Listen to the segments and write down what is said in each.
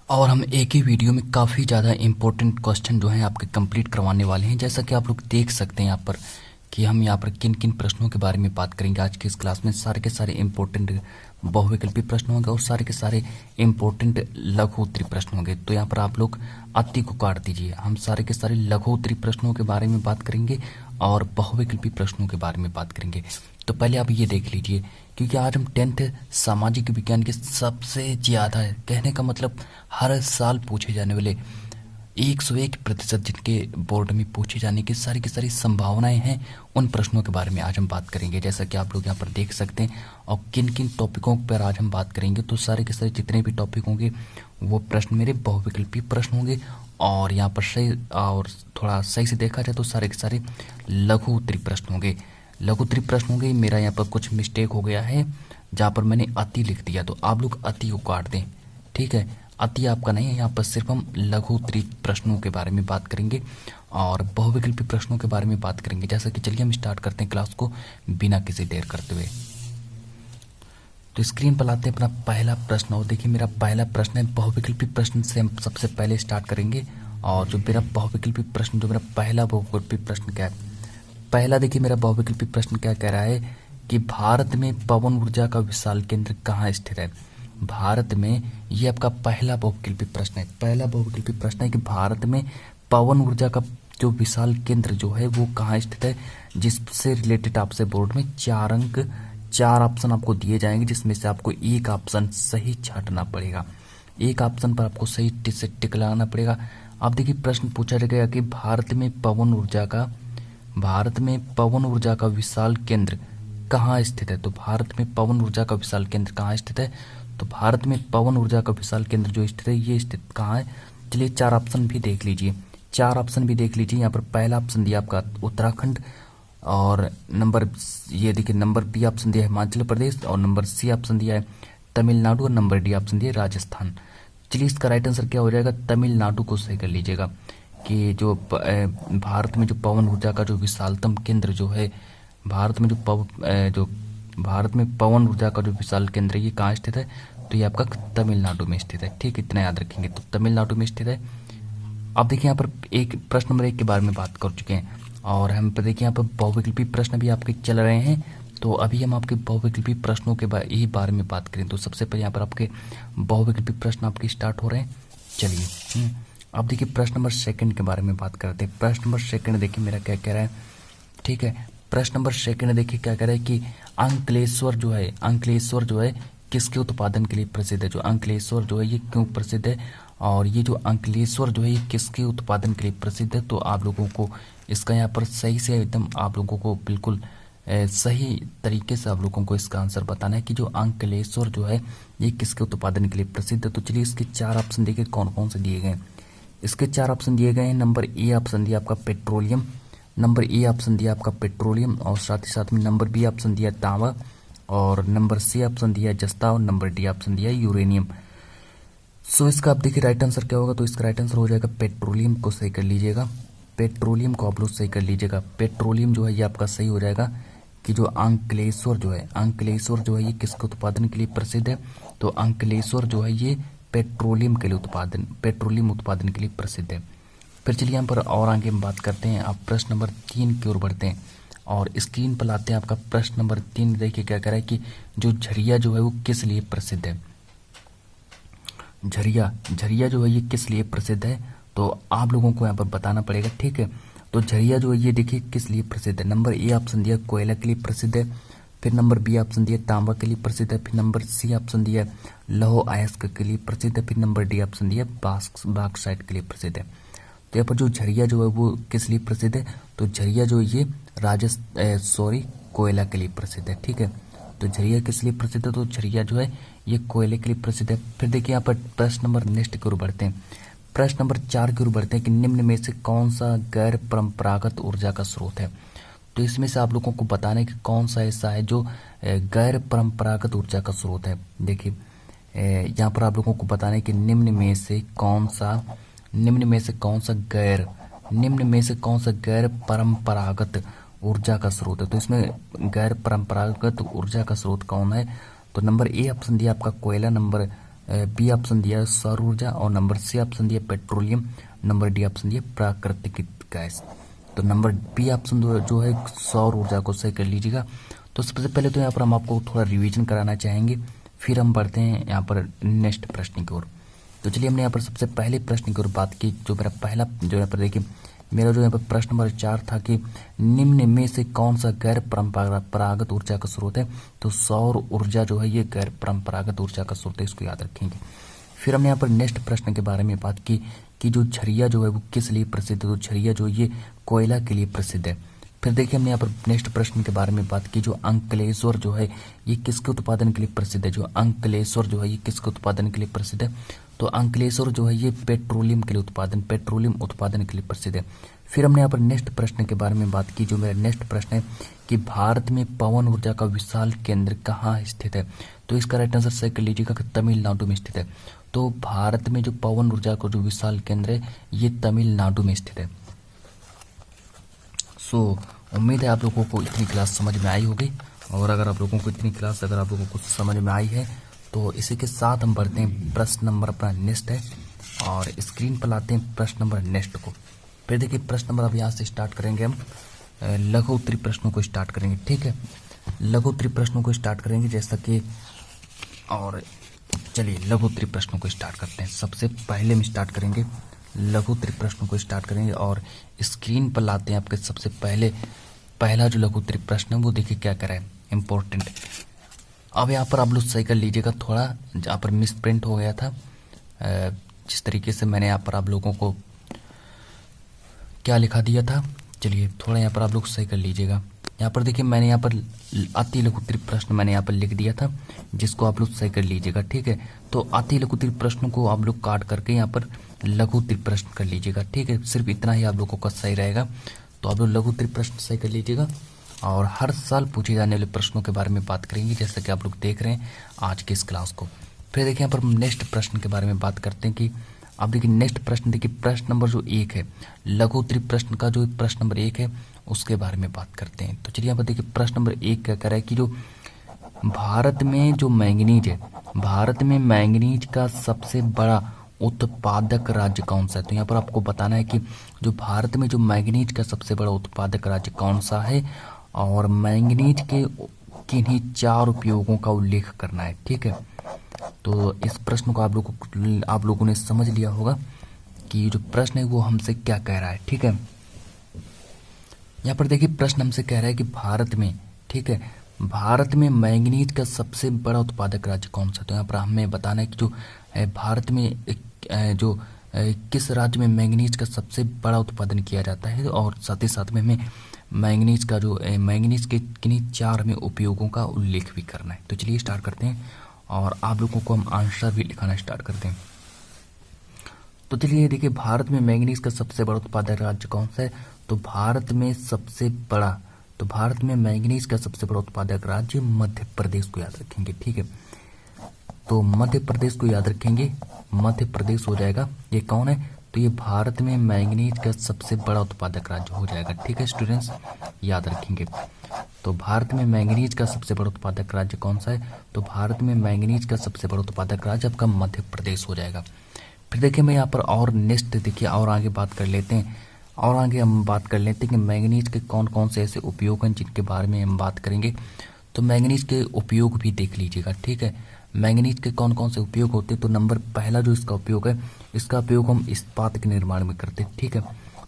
और हम एक ही वीडियो में काफ़ी ज़्यादा इम्पोर्टेंट क्वेश्चन जो हैं आपके कंप्लीट करवाने वाले हैं। जैसा कि आप लोग देख सकते हैं यहाँ पर कि हम यहाँ पर किन किन प्रश्नों के बारे में बात करेंगे आज की इस क्लास में। सारे के सारे इम्पोर्टेंट बहुविकल्पी प्रश्न होंगे और सारे के सारे इम्पोर्टेंट लघु उत्तरी प्रश्न होंगे। तो यहाँ पर आप लोग अति को काट दीजिए। हम सारे के सारे लघु उत्तरी प्रश्नों के बारे में बात करेंगे और बहुविकल्पी प्रश्नों के बारे में बात करेंगे। तो पहले आप ये देख लीजिए, क्योंकि आज हम 10th सामाजिक विज्ञान के सबसे ज़्यादा है, कहने का मतलब हर साल पूछे जाने वाले 101% जिनके बोर्ड में पूछे जाने की सारी संभावनाएं हैं, उन प्रश्नों के बारे में आज हम बात करेंगे। जैसा कि आप लोग यहाँ पर देख सकते हैं, और किन किन टॉपिकों पर आज हम बात करेंगे। तो सारे के सारे जितने भी टॉपिक होंगे वो प्रश्न मेरे बहुविकल्पी प्रश्न होंगे, और यहाँ पर सही और थोड़ा सही से देखा जाए तो सारे के सारे लघु उत्तरी प्रश्न होंगे। लघु उत्तरी प्रश्न होंगे। मेरा यहाँ पर कुछ मिस्टेक हो गया है जहाँ पर मैंने अति लिख दिया, तो आप लोग अति को काट दें, ठीक है। अति आपका नहीं है, यहाँ पर सिर्फ हम लघु उत्तरी प्रश्नों के बारे में बात करेंगे और बहुविकल्पी प्रश्नों के बारे में बात करेंगे। जैसा कि चलिए हम स्टार्ट करते हैं क्लास को बिना किसी देर करते हुए। तो स्क्रीन पर लाते हैं अपना पहला प्रश्न, और देखिए मेरा पहला प्रश्न है बहुविकल्पी प्रश्न से हम सबसे पहले स्टार्ट करेंगे। और जो मेरा बहुविकल्पी प्रश्न, जो मेरा पहला बहुविकल्पी प्रश्न क्या है, पहला देखिए मेरा बहुविकल्पी प्रश्न क्या कह रहा है कि भारत में पवन ऊर्जा का विशाल केंद्र कहाँ स्थित है। भारत में, ये आपका पहला बहुविकल्पी प्रश्न है। पहला बहुविकल्पी प्रश्न है कि भारत में पवन ऊर्जा का जो विशाल केंद्र जो है वो कहाँ स्थित है, जिससे रिलेटेड आपसे बोर्ड में 4 अंक 4 ऑप्शन आपको दिए जाएंगे, जिसमें से आपको एक ऑप्शन सही छांटना पड़ेगा। एक ऑप्शन पर आपको सही से टिक लगाना पड़ेगा। अब देखिए प्रश्न पूछा गया कि भारत में पवन ऊर्जा का विशाल केंद्र कहाँ स्थित है। तो भारत में पवन ऊर्जा का विशाल केंद्र कहाँ स्थित है, तो भारत में पवन ऊर्जा का विशाल केंद्र जो स्थित है ये स्थित कहाँ है। चलिए 4 ऑप्शन भी देख लीजिए, 4 ऑप्शन भी देख लीजिए। यहाँ पर पहला ऑप्शन दिया आपका उत्तराखंड, और नंबर ये देखिए नंबर बी ऑप्शन दिया है हिमाचल प्रदेश, और नंबर सी ऑप्शन दिया है तमिलनाडु, और नंबर डी ऑप्शन दिया है राजस्थान। चलिए इसका राइट आंसर क्या हो जाएगा, तमिलनाडु को सही कर लीजिएगा। कि जो भारत में जो पवन ऊर्जा का जो विशालतम केंद्र जो है, भारत में भारत में पवन ऊर्जा का जो विशाल केंद्र है ये कहाँ स्थित है, तो ये आपका तमिलनाडु में स्थित है, ठीक। इतना याद रखेंगे, तो तमिलनाडु में स्थित है। अब देखिए यहाँ पर प्रश्न नंबर 1 के बारे में बात कर चुके हैं, और हम पर देखिए यहाँ पर बहुविकल्पी प्रश्न भी आपके चल रहे हैं। तो अभी हम आपके बहुविकल्पी प्रश्नों के यही बारे में बात करें। तो सबसे पहले यहाँ पर आपके बहुविकल्पी प्रश्न आपके स्टार्ट हो रहे हैं। चलिए अब देखिए प्रश्न नंबर 2 के बारे में बात करते हैं। प्रश्न नंबर 2 देखिए मेरा क्या कह रहा है, ठीक है। प्रश्न नंबर 2 देखिए क्या कह रहा है कि अंकलेश्वर जो है किसके उत्पादन के लिए प्रसिद्ध है। जो अंकलेश्वर जो है ये क्यों प्रसिद्ध है, और ये जो अंकलेश्वर जो है ये किसके उत्पादन के लिए प्रसिद्ध है। तो आप लोगों को इसका यहाँ पर सही से एकदम आप लोगों को बिल्कुल सही तरीके से आप लोगों को इसका आंसर बताना है कि जो अंकलेश्वर जो है ये किसके उत्पादन के लिए प्रसिद्ध है। तो चलिए इसके 4 ऑप्शन देखिए कौन कौन से दिए गए हैं। इसके 4 ऑप्शन दिए गए हैं। नंबर ए ऑप्शन दिया आपका पेट्रोलियम, नंबर ए ऑप्शन दिया आपका पेट्रोलियम, और साथ ही साथ में नंबर बी ऑप्शन दिया तांबा, और नंबर सी ऑप्शन दिया जस्ता, और नंबर डी ऑप्शन दिया यूरेनियम। सो इसका आप देखिए राइट आंसर क्या होगा, तो इसका राइट आंसर हो जाएगा पेट्रोलियम को सही कर लीजिएगा। पेट्रोलियम को आप लोग सही कर लीजिएगा। पेट्रोलियम जो है ये आपका सही हो जाएगा कि जो अंकलेश्वर जो है ये किसके उत्पादन के लिए प्रसिद्ध है। तो अंकलेश्वर जो है ये पेट्रोलियम उत्पादन के लिए प्रसिद्ध है। फिर चलिए यहाँ पर और आगे हम बात करते हैं। आप प्रश्न नंबर 3 की ओर बढ़ते हैं, और स्क्रीन पर लाते हैं आपका प्रश्न नंबर 3। देखिए क्या कह रहा है कि जो झरिया जो है वो किस लिए प्रसिद्ध है। झरिया जो है ये किस लिए प्रसिद्ध है, तो आप लोगों को यहाँ पर बताना पड़ेगा, ठीक है। तो झरिया जो है ये देखिए किस लिए प्रसिद्ध है। नंबर ए ऑप्शन दिया कोयला के लिए प्रसिद्ध है, फिर नंबर बी ऑप्शन दिया तांबा के लिए प्रसिद्ध है, फिर नंबर सी ऑप्शन दिया लौह अयस्क के लिए प्रसिद्ध है, फिर नंबर डी ऑप्शन दिया बॉक्साइट के लिए प्रसिद्ध है। तो यहाँ पर जो झरिया जो है वो किस लिए प्रसिद्ध है, तो झरिया जो है ये कोयला के लिए प्रसिद्ध है, ठीक है। तो झरिया किस लिए प्रसिद्ध है, तो झरिया जो है ये कोयले के लिए प्रसिद्ध है। फिर देखिए यहाँ पर प्रश्न नंबर नेक्स्ट की ओर बढ़ते हैं। प्रश्न नंबर 4 की ओर बढ़ते हैं कि निम्न में से कौन सा गैर परंपरागत ऊर्जा का स्रोत है। तो इसमें से आप लोगों को बताना है कि कौन सा ऐसा है जो गैर परंपरागत ऊर्जा का स्रोत है। देखिए यहाँ पर आप लोगों को बताना है कि निम्न में से कौन सा गैर परंपरागत ऊर्जा का स्रोत है। तो इसमें गैर परंपरागत ऊर्जा का स्रोत कौन है, तो नंबर ए ऑप्शन दिया आपका कोयला, नंबर बी ऑप्शन दिया है सौर ऊर्जा, और नंबर सी ऑप्शन दिया पेट्रोलियम, नंबर डी ऑप्शन दिया प्राकृतिक गैस। तो नंबर बी ऑप्शन जो है सौर ऊर्जा को सही कर लीजिएगा। तो सबसे पहले तो यहाँ पर हम आपको थोड़ा रिवीजन कराना चाहेंगे, फिर हम बढ़ते हैं यहाँ पर नेक्स्ट प्रश्न की ओर। तो चलिए हमने यहाँ पर सबसे पहले प्रश्न की ओर बात की। जो मेरा पहला जो यहाँ पर देखिए, मेरा जो यहाँ पर प्रश्न नंबर 4 था कि निम्न में से कौन सा गैर परंपरागत ऊर्जा का स्रोत है। तो सौर ऊर्जा जो है ये गैर परंपरागत ऊर्जा का स्रोत है, इसको याद रखेंगे। फिर हमने यहाँ पर नेक्स्ट प्रश्न के बारे में बात की कि जो झरिया जो है वो किस लिए प्रसिद्ध है। तो झरिया जो ये कोयला के लिए प्रसिद्ध है। फिर देखिए हमने यहाँ पर नेक्स्ट प्रश्न के बारे में बात की, जो अंकलेश्वर जो है ये किसके उत्पादन के लिए प्रसिद्ध है। जो अंकलेश्वर जो है ये किसके उत्पादन के लिए प्रसिद्ध है। तो अंकलेश्वर जो है ये पेट्रोलियम उत्पादन के लिए प्रसिद्ध है। फिर हमने यहाँ पर नेक्स्ट प्रश्न के बारे में बात की। जो मेरा नेक्स्ट प्रश्न है कि भारत में पवन ऊर्जा का विशाल केंद्र कहाँ स्थित है। तो इसका राइट आंसर सही कर लीजिएगा कि तमिलनाडु में स्थित है। तो भारत में जो पवन ऊर्जा का जो विशाल केंद्र है ये तमिलनाडु में स्थित है। सो उम्मीद है आप लोगों को इतनी क्लास समझ में आई होगी, और अगर आप लोगों को इतनी क्लास अगर आप लोगों को समझ में आई है तो इसी के साथ हम बढ़ते हैं प्रश्न नंबर अपना नेक्स्ट है, और स्क्रीन पर लाते हैं प्रश्न नंबर नेक्स्ट को। फिर देखिए प्रश्न नंबर अब यहाँ से स्टार्ट करेंगे हम, लघु उत्तरी प्रश्नों को स्टार्ट करेंगे। ठीक है, लघु उत्तरी प्रश्नों को स्टार्ट करेंगे जैसा कि, और चलिए लघु उत्तरी प्रश्नों को स्टार्ट करते हैं। सबसे पहले हम स्टार्ट करेंगे लघु उत्तरी प्रश्नों को स्टार्ट करेंगे, और स्क्रीन पर लाते हैं आपके सबसे पहला जो लघु उत्तरी प्रश्न है वो देखिए क्या कह रहा है, इम्पोर्टेंट। अब यहाँ पर आप लोग सही कर लीजिएगा, थोड़ा यहाँ पर मिस प्रिंट हो गया था। जिस तरीके से मैंने यहाँ पर आप लोगों को क्या लिखा दिया था, चलिए थोड़ा यहाँ पर आप लोग सही कर लीजिएगा। यहाँ पर देखिए मैंने यहाँ पर अति लघु उत्तरी प्रश्न मैंने यहाँ पर लिख दिया था, जिसको आप लोग सही कर लीजिएगा। ठीक है, तो अति लघु उत्तरी प्रश्न को आप लोग काट करके यहाँ पर लघु उत्तरी प्रश्न कर लीजिएगा। ठीक है, सिर्फ इतना ही आप लोगों का सही रहेगा। तो आप लोग लघु उत्तरी प्रश्न सही कर लीजिएगा, और हर साल पूछे जाने वाले प्रश्नों के बारे में बात करेंगे, जैसा कि आप लोग देख रहे हैं आज की इस क्लास को। फिर देखिए यहाँ पर हम नेक्स्ट प्रश्न के बारे में बात करते हैं कि आप देखिए नेक्स्ट प्रश्न देखिए, प्रश्न नंबर जो 1 है, लघु उत्तरी प्रश्न का जो प्रश्न नंबर 1 है उसके बारे में बात करते हैं। तो चलिए यहाँ पर देखिए प्रश्न नंबर 1 क्या कह रहा है कि जो भारत में जो मैंगनीज है, भारत में मैंगनीज का सबसे बड़ा उत्पादक राज्य कौन सा है। तो यहाँ पर आपको बताना है कि जो भारत में जो मैंगनीज का सबसे बड़ा उत्पादक राज्य कौन सा है, और मैंगनीज के किन्हीं 4 उपयोगों का उल्लेख करना है। ठीक है, तो इस प्रश्न को आप लोगों ने समझ लिया होगा कि जो प्रश्न है वो हमसे क्या कह रहा है। ठीक है, यहाँ पर देखिए प्रश्न हमसे कह रहा है कि भारत में, ठीक है, भारत में मैंगनीज का सबसे बड़ा उत्पादक राज्य कौन सा। तो यहाँ पर हमें बताना है कि जो भारत में जो किस राज्य में मैंगनीज का सबसे बड़ा उत्पादन किया जाता है, और साथ ही साथ में हमें मैंगनीज का जो मैंगनीज के किन्हीं 4 में उपयोगों का उल्लेख भी करना है। तो चलिए स्टार्ट करते हैं, और आप लोगों को हम आंसर भी लिखाना स्टार्ट करते हैं। तो चलिए देखिए भारत में मैंगनीज का सबसे बड़ा उत्पादक राज्य कौन सा है। तो भारत में मैंगनीज का सबसे बड़ा उत्पादक राज्य मध्य प्रदेश को याद रखेंगे। ठीक है, तो मध्य प्रदेश को याद रखेंगे, मध्य प्रदेश हो जाएगा। ये कौन है, तो ये भारत में मैंगनीज का सबसे बड़ा उत्पादक राज्य हो जाएगा। ठीक है स्टूडेंट्स, याद रखेंगे। तो भारत में मैंगनीज का सबसे बड़ा उत्पादक राज्य कौन सा है। तो भारत में मैंगनीज का सबसे बड़ा उत्पादक राज्य आपका मध्य प्रदेश हो जाएगा। फिर देखिए मैं यहाँ पर और नेक्स्ट देखिए और आगे बात कर लेते हैं, और आगे हम बात कर लेते हैं कि मैंगनीज के कौन कौन से ऐसे उपयोग हैं जिनके बारे में हम बात करेंगे। तो मैंगनीज के उपयोग भी देख लीजिएगा। ठीक है, मैंगनीज के कौन कौन से उपयोग होते हैं। तो नंबर पहला जो इसका उपयोग है, इसका उपयोग हम इस्पात के निर्माण में करते हैं। ठीक है,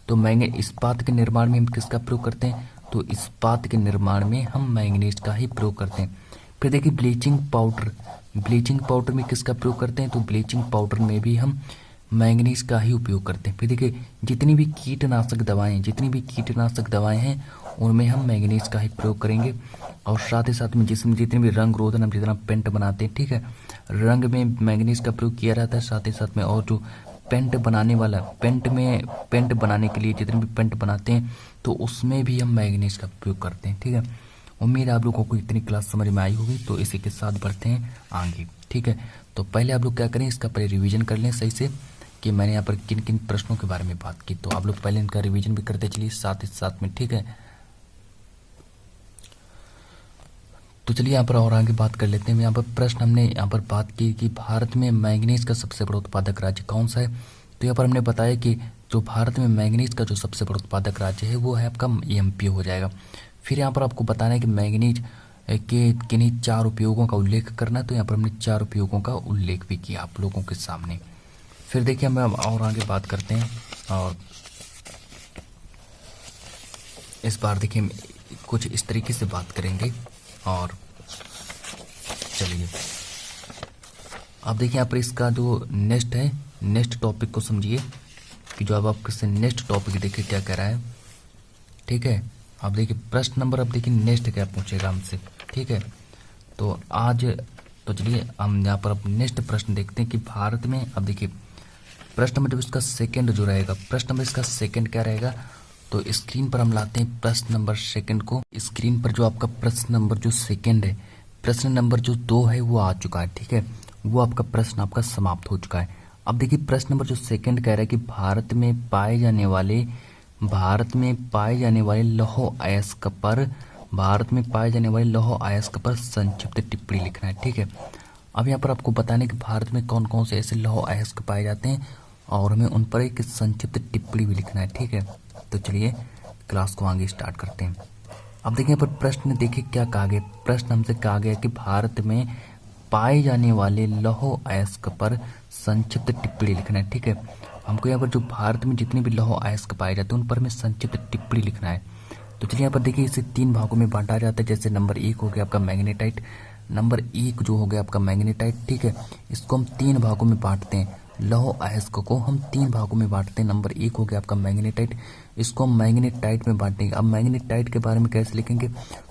तो इस्पात के निर्माण में हम किसका प्रयोग करते हैं। तो इस्पात के निर्माण में हम मैंगनीज का ही प्रयोग करते हैं। फिर देखिए ब्लीचिंग पाउडर में किसका प्रयोग करते हैं। तो ब्लीचिंग पाउडर में भी हम मैंगनीज का ही उपयोग करते हैं। फिर देखिए जितनी भी कीटनाशक दवाएं हैं उनमें हम मैंगनीज का ही प्रयोग करेंगे, और साथ ही साथ में जितने भी रंग रोधन हम जितना पेंट बनाते हैं, ठीक है, रंग में मैंगनीज का प्रयोग किया जाता है। साथ ही साथ में और जो पेंट बनाने के लिए जितने भी पेंट बनाते हैं तो उसमें भी हम मैंगनीज का प्रयोग करते हैं। ठीक है, उम्मीद है आप लोगों को इतनी क्लास समझ में आई होगी। तो इसी के साथ बढ़ते हैं आगे। ठीक है, तो पहले आप लोग क्या करें, इसका पहले रिवीजन कर लें सही से कि मैंने यहाँ पर किन किन प्रश्नों के बारे में बात की। तो आप लोग पहले इनका रिवीजन भी करते चलिए साथ ही साथ में। ठीक है, तो चलिए यहाँ पर और आगे बात कर लेते हैं। यहाँ पर प्रश्न हमने यहाँ पर बात की कि भारत में मैंगनीज का सबसे बड़ा उत्पादक राज्य कौन सा है। तो यहाँ पर हमने बताया कि जो भारत में मैंगनीज का जो सबसे बड़ा उत्पादक राज्य है वो है आपका एमपी हो जाएगा। फिर यहाँ पर आपको बताना है कि मैंगनीज के किन्हीं 4 उपयोगों का उल्लेख करना है। तो यहाँ पर हमने 4 उपयोगों का उल्लेख भी किया आप लोगों के सामने। फिर देखिए हम और आगे बात करते हैं और इस बार देखिए कुछ इस तरीके से बात करेंगे। और चलिए अब देखिए यहाँ पर इसका जो नेक्स्ट है, नेक्स्ट टॉपिक को समझिए कि जो अब आपसे नेक्स्ट टॉपिक देखिए क्या कह रहा है। ठीक है, अब देखिए प्रश्न नंबर, अब देखिए नेक्स्ट क्या पूछेगा हमसे। ठीक है, तो आज तो चलिए हम यहाँ पर अब नेक्स्ट प्रश्न देखते हैं कि भारत में, अब देखिए प्रश्न नंबर जो इसका सेकंड जो रहेगा, प्रश्न नंबर इसका सेकंड क्या रहेगा। तो स्क्रीन पर हम लाते हैं प्रश्न नंबर सेकंड को। स्क्रीन पर जो आपका प्रश्न नंबर जो सेकंड है, प्रश्न नंबर जो 2 है वो आ चुका है। ठीक है, वो आपका प्रश्न आपका समाप्त हो चुका है। अब देखिए प्रश्न नंबर जो सेकंड कह रहा है कि भारत में पाए जाने वाले लौह अयस्क पर, भारत में पाए जाने वाले लौह अयस्क पर संक्षिप्त टिप्पणी लिखना है। ठीक है, अब यहाँ पर आपको बताने कि भारत में कौन कौन से ऐसे लौह अयस्क पाए जाते हैं और हमें उन पर एक संक्षिप्त टिप्पणी भी लिखना है। ठीक है, तो चलिए क्लास को आगे स्टार्ट करते हैं। अब देखिए यहाँ पर प्रश्न देखिए क्या कहा गया। प्रश्न हमसे कहा गया कि भारत में पाए जाने वाले लौह अयस्क पर संक्षिप्त टिप्पणी लिखना है। ठीक है, हमको यहाँ पर जो भारत में जितने भी लौह अयस्क पाए जाते हैं उन पर हमें संक्षिप्त टिप्पणी लिखना है। तो चलिए यहाँ पर देखिए इसे 3 भागों में बांटा जाता है। जैसे नंबर 1 हो गया आपका मैग्नेटाइट, नंबर 1 जो हो गया आपका मैग्नेटाइट। ठीक है, इसको हम 3 भागों में बांटते हैं, लौह अयस्क को हम 3 भागों में बांटते हैं। नंबर 1 हो गया आपका मैग्नेटाइट, इसको हम मैग्नेटाइट में बांटेंगे। अब मैग्नेटाइट के बारे में कैसे लिखेंगे,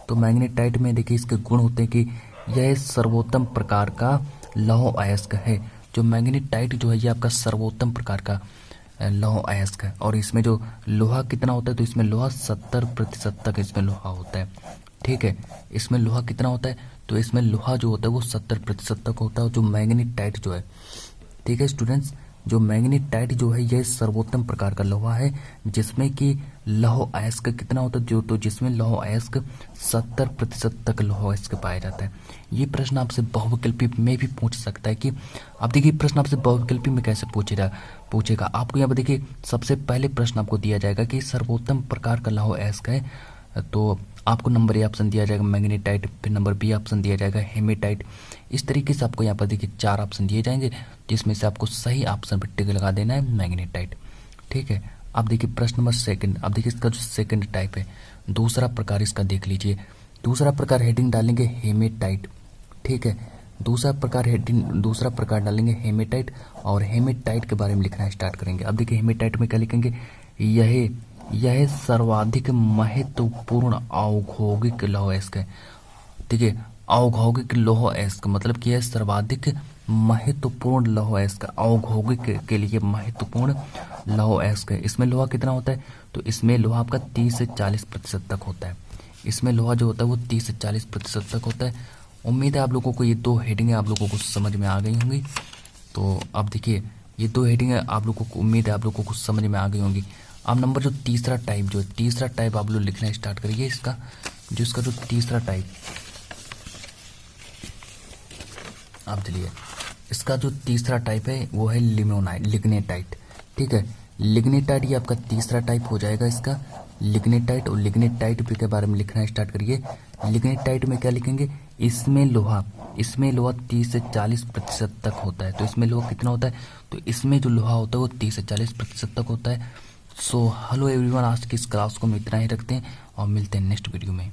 तो मैग्नेटाइट में देखिए इसके गुण होते हैं कि यह सर्वोत्तम प्रकार का लौह अयस्क है। जो मैग्नेटाइट जो है ये आपका सर्वोत्तम प्रकार का लौह अयस्क है। और इसमें जो लोहा कितना होता है, तो इसमें लोहा 70% तक इसमें लोहा होता है। ठीक है, इसमें लोहा कितना होता है, तो इसमें लोहा जो होता है वो 70% तक होता है जो मैग्नेटाइट जो है। ठीक है स्टूडेंट्स, जो मैग्नेटाइट जो है यह सर्वोत्तम प्रकार का लोहा है जिसमें कि लौह अयस्क कितना होता है, जो तो जिसमें लौह अयस्क 70% तक लौह अयस्क पाया जाता है। ये प्रश्न आपसे बहुविकल्पी में भी पूछ सकता है कि, अब देखिए प्रश्न आपसे बहुविकल्पी में कैसे पूछेगा। आपको यहाँ पर देखिए सबसे पहले प्रश्न आपको दिया जाएगा कि सर्वोत्तम प्रकार का लौह अयस्क है, तो आपको नंबर ए ऑप्शन दिया जाएगा मैग्नेटाइट, फिर नंबर बी ऑप्शन दिया जाएगा हेमेटाइट। इस तरीके से आपको यहाँ पर देखिए 4 ऑप्शन दिए जाएंगे जिसमें से आपको सही ऑप्शन पर टिक लगा देना है मैग्नेटाइट। ठीक है, अब देखिए प्रश्न नंबर सेकंड। अब देखिए इसका जो सेकंड टाइप है, दूसरा प्रकार इसका देख लीजिए। दूसरा प्रकार हेडिंग डालेंगे हेमेटाइट। ठीक है, दूसरा प्रकार डालेंगे हेमेटाइट और हेमेटाइट के बारे में लिखना स्टार्ट करेंगे। अब देखिए हेमेटाइट में क्या लिखेंगे, यह सर्वाधिक महत्वपूर्ण औद्योगिक लौह अयस्क है। ठीक है, औद्योगिक लौह अयस्क मतलब कि यह सर्वाधिक महत्वपूर्ण लौह अयस्क, औद्योगिक के लिए महत्वपूर्ण लौह अयस्क है। इसमें लोहा कितना होता है, तो इसमें लोहा आपका 30 से 40% तक होता है। इसमें लोहा जो होता है वो 30 से 40% तक होता है। उम्मीद है आप लोगों को ये 2 हेडिंगें आप लोगों को समझ में आ गई होंगी। तो अब देखिए ये 2 हेडिंगें आप लोगों को, उम्मीद है आप लोगों को समझ में आ गई होंगी। अब नंबर जो तीसरा टाइप आप लोग लिखना स्टार्ट करिए। इसका जो तीसरा टाइप, अब चलिए इसका जो तीसरा टाइप है वो है लिग्नेटाइट। ठीक है, लिग्नेटाइट ये आपका तीसरा टाइप हो जाएगा इसका, लिग्नेटाइट। और लिग्नेटाइट के बारे में लिखना स्टार्ट करिए। लिग्नेटाइट में क्या लिखेंगे, इसमें लोहा 30 से 40% तक होता है। तो इसमें लोहा कितना होता है, तो इसमें जो लोहा होता है वो 30 से 40% तक होता है। सो हेलो एवरीवन, आज की इस क्लास को हम इतना ही रखते हैं और मिलते हैं नेक्स्ट वीडियो में।